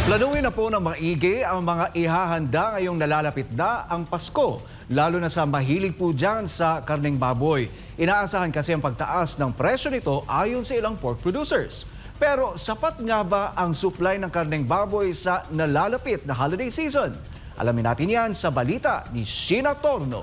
Planuhin na po ng maigi ang mga ihahanda ngayong nalalapit na ang Pasko, lalo na sa mahilig po dyan sa karneng baboy. Inaasahan kasi ang pagtaas ng presyo nito ayon sa ilang pork producers. Pero sapat nga ba ang supply ng karneng baboy sa nalalapit na holiday season? Alamin natin yan sa balita ni Sheena Torno.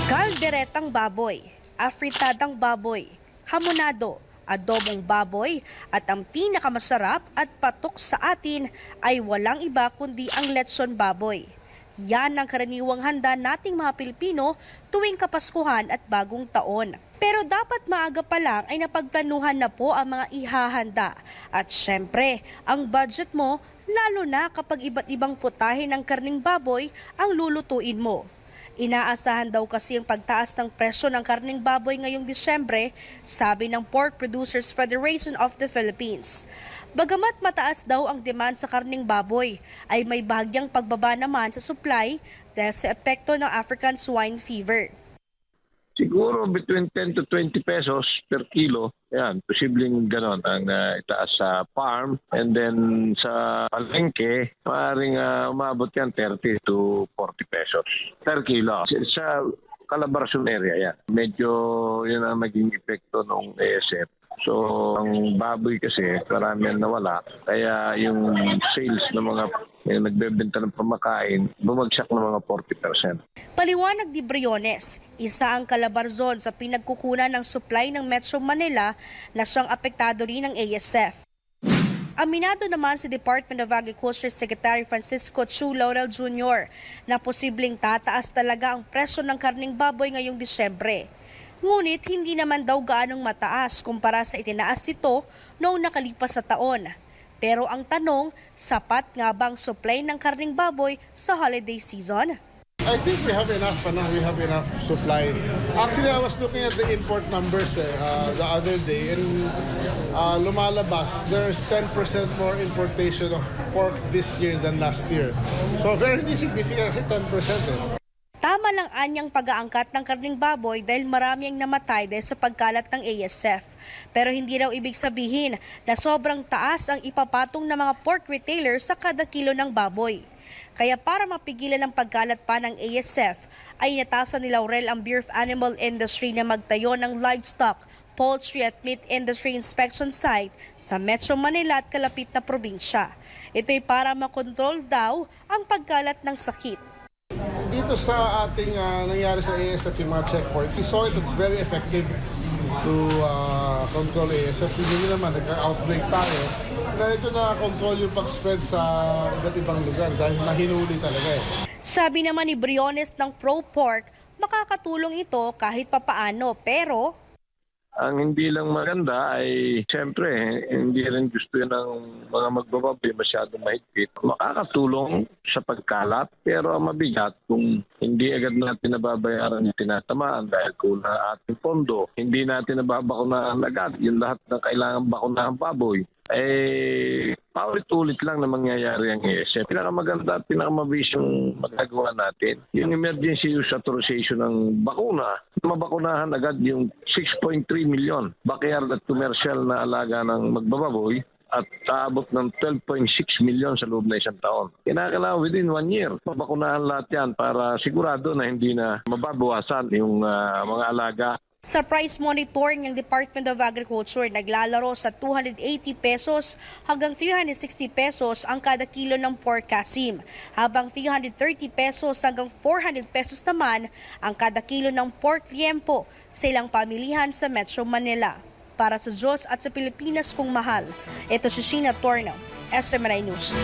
Kalderetang baboy, afritadang baboy, hamonado, adobong baboy at ang pinakamasarap at patok sa atin ay walang iba kundi ang lechon baboy. Yan ang karaniwang handa nating mga Pilipino tuwing Kapaskuhan at Bagong Taon. Pero dapat maaga pa lang ay napagplanuhan na po ang mga ihahanda. At syempre, ang budget mo, lalo na kapag iba't ibang putahe ng karning baboy ang lulutuin mo. Inaasahan daw kasi ang pagtaas ng presyo ng karneng baboy ngayong Disyembre, sabi ng Pork Producers Federation of the Philippines. Bagamat mataas daw ang demand sa karneng baboy, ay may bahagyang pagbaba naman sa supply dahil sa epekto ng African swine fever. Siguro between 10 to 20 pesos per kilo. Yan, posibleng ganon ang itaas sa farm. And then sa palengke, maaaring umabot yan 30 to 40 pesos per kilo. Sa Calabarzon area yan. Medyo yun ang naging epekto ng ASF. So, ang baboy kasi karamihan nawala. Kaya yung sales ng mga nagbebenta ng pamakain, bumagsak ng mga 40%. Paliwanag ni Briones, isa ang Calabarzon sa pinagkukunan ng supply ng Metro Manila na siyang apektado rin ng ASF. Aminado naman si Department of Agriculture Secretary Francisco Chu Laurel Jr. na posibleng tataas talaga ang presyo ng karneng baboy ngayong Disyembre. Ngunit hindi naman daw gaanong mataas kumpara sa itinaas nito noong nakalipas sa taon. Pero ang tanong, sapat nga bang supply ng karneng baboy sa holiday season? I think we have enough supply. Actually, I was looking at the import numbers the other day and lumalabas, there's 10% more importation of pork this year than last year. So very significant kasi 10%. Tama lang anyang pag-aangkat ng karneng baboy dahil marami ang namatay dahil sa pagkalat ng ASF. Pero hindi raw ibig sabihin na sobrang taas ang ipapatong ng mga pork retailers sa kada kilo ng baboy. Kaya para mapigilan ang pagkalat pa ng ASF, ay inatasan ni Laurel ang Bureau of Animal Industry na magtayo ng livestock, poultry at meat industry inspection site sa Metro Manila at kalapit na probinsya. Ito'y para makontrol daw ang pagkalat ng sakit. Dito sa ating nangyari sa ASF yung mga checkpoints, we saw it's very effective to control ASF. Hindi naman, nagka-outbreak tayo. Na ito na-control yung pag-spread sa iba't ibang lugar dahil nahinuli talaga eh. Sabi naman ni Briones ng Pro Pork, makakatulong ito kahit papaano pero Ang hindi lang maganda ay siyempre hindi rin gusto ng mga magbababoy masyadong mahigpit. Makakatulong sa pagkalat pero ang mabigat kung hindi agad natin nababayaran yung tinatamaan dahil kulang ang ating pondo. Hindi natin nababakunahan agad yung lahat ng kailangan bakunahan baboy. Paulit-ulit lang na mangyayari ang ASF. Pinakamaganda at pinakamabis yung magagawa natin. Yung emergency use authorization ng bakuna, mabakunahan agad yung 6.3 million backyard at commercial na alaga ng magbababoy at taabot ng 12.6 million sa loob na isang taon. Kinakailangan within 1 year, mabakunahan lahat yan para sigurado na hindi na mababawasan yung mga alaga. sa price monitoring ng Department of Agriculture, naglalaro sa 280 pesos hanggang 360 pesos ang kada kilo ng pork kasim, habang 330 pesos hanggang 400 pesos naman ang kada kilo ng pork liempo sa ilang pamilihan sa Metro Manila. Para sa Diyos at sa Pilipinas kung mahal, ito si Sheena Torno, SMNI News.